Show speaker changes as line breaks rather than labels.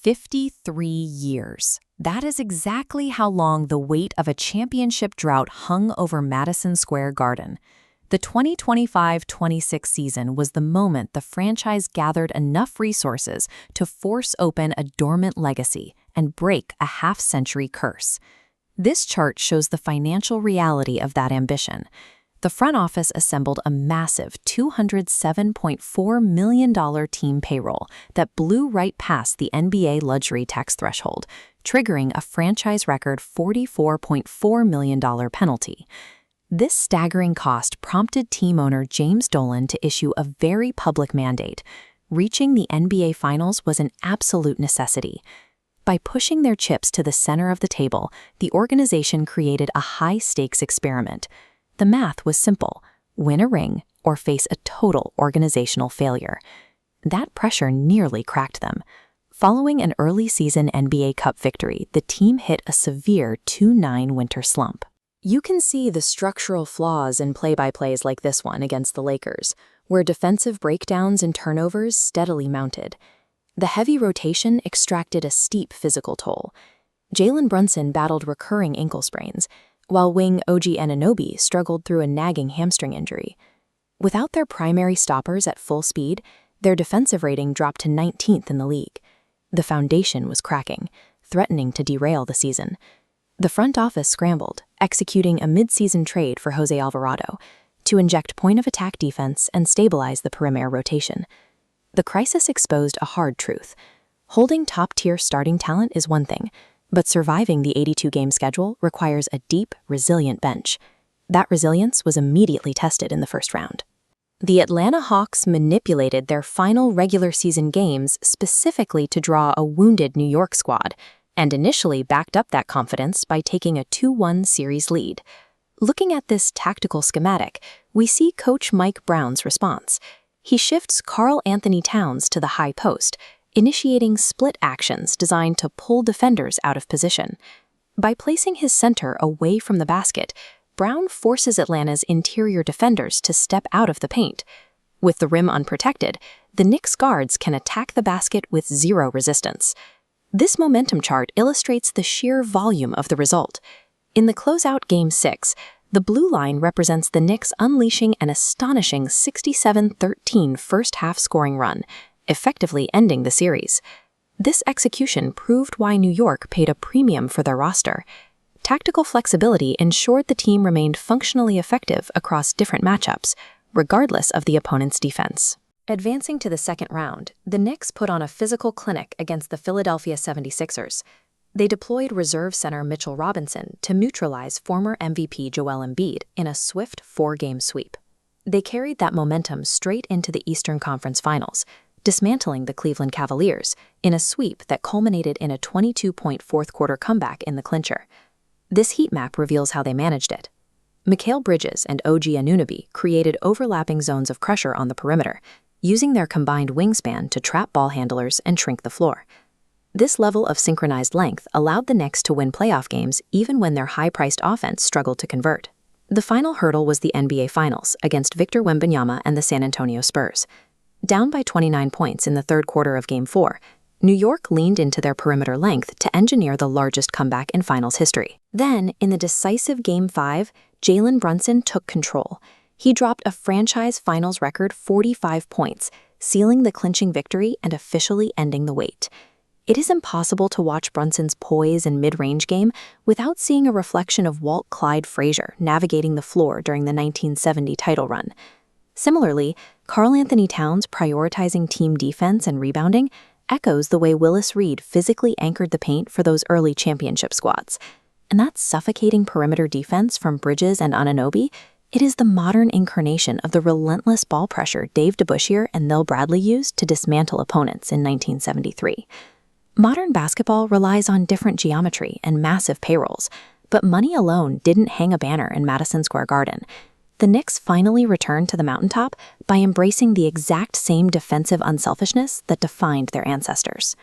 53 years. That is exactly how long the weight of a championship drought hung over Madison Square Garden. The 2025-26 season was the moment the franchise gathered enough resources to force open a dormant legacy and break a half-century curse. This chart shows the financial reality of that ambition. The front office assembled a massive $207.4 million team payroll that blew right past the NBA luxury tax threshold, triggering a franchise record $44.4 million penalty. This staggering cost prompted team owner James Dolan to issue a very public mandate. Reaching the NBA Finals was an absolute necessity. By pushing their chips to the center of the table, the organization created a high-stakes experiment. The math was simple: win a ring or face a total organizational failure. That pressure nearly cracked them. Following an early season NBA Cup victory, the team hit a severe 2-9 winter slump. You can see the structural flaws in play-by-plays like this one against the Lakers, where defensive breakdowns and turnovers steadily mounted. The heavy rotation extracted a steep physical toll. Jalen Brunson battled recurring ankle sprains, while wing OG Anunoby struggled through a nagging hamstring injury. Without their primary stoppers at full speed, their defensive rating dropped to 19th in the league. The foundation was cracking, threatening to derail the season. The front office scrambled, executing a mid-season trade for Jose Alvarado to inject point-of-attack defense and stabilize the perimeter rotation. The crisis exposed a hard truth. Holding top-tier starting talent is one thing, but surviving the 82-game schedule requires a deep, resilient bench. That resilience was immediately tested in the first round. The Atlanta Hawks manipulated their final regular season games specifically to draw a wounded New York squad, and initially backed up that confidence by taking a 2-1 series lead. Looking at this tactical schematic, we see Coach Mike Brown's response. He shifts Karl-Anthony Towns to the high post, initiating split actions designed to pull defenders out of position. By placing his center away from the basket, Brown forces Atlanta's interior defenders to step out of the paint. With the rim unprotected, the Knicks guards can attack the basket with zero resistance. This momentum chart illustrates the sheer volume of the result. In the closeout Game 6, the blue line represents the Knicks unleashing an astonishing 67-13 first-half scoring run, effectively ending the series. This execution proved why New York paid a premium for their roster. Tactical flexibility ensured the team remained functionally effective across different matchups, regardless of the opponent's defense. Advancing to the second round, the Knicks put on a physical clinic against the Philadelphia 76ers. They deployed reserve center Mitchell Robinson to neutralize former MVP Joel Embiid in a swift 4-game sweep. They carried that momentum straight into the Eastern Conference Finals, dismantling the Cleveland Cavaliers in a sweep that culminated in a 22-point fourth-quarter comeback in the clincher. This heat map reveals how they managed it. Mikal Bridges and OG Anunoby created overlapping zones of pressure on the perimeter, using their combined wingspan to trap ball handlers and shrink the floor. This level of synchronized length allowed the Knicks to win playoff games even when their high-priced offense struggled to convert. The final hurdle was the NBA Finals against Victor Wembanyama and the San Antonio Spurs. Down by 29 points in the third quarter of Game 4, New York leaned into their perimeter length to engineer the largest comeback in finals history. Then, in the decisive Game 5, Jalen Brunson took control. He dropped a franchise finals record 45 points, sealing the clinching victory and officially ending the wait. It is impossible to watch Brunson's poise and mid-range game without seeing a reflection of Walt Clyde Frazier navigating the floor during the 1970 title run. Similarly, Karl-Anthony Towns prioritizing team defense and rebounding echoes the way Willis Reed physically anchored the paint for those early championship squads. And that suffocating perimeter defense from Bridges and Anunoby, it is the modern incarnation of the relentless ball pressure Dave DeBusschere and Nil Bradley used to dismantle opponents in 1973. Modern basketball relies on different geometry and massive payrolls, but money alone didn't hang a banner in Madison Square Garden. The Knicks finally returned to the mountaintop by embracing the exact same defensive unselfishness that defined their ancestors.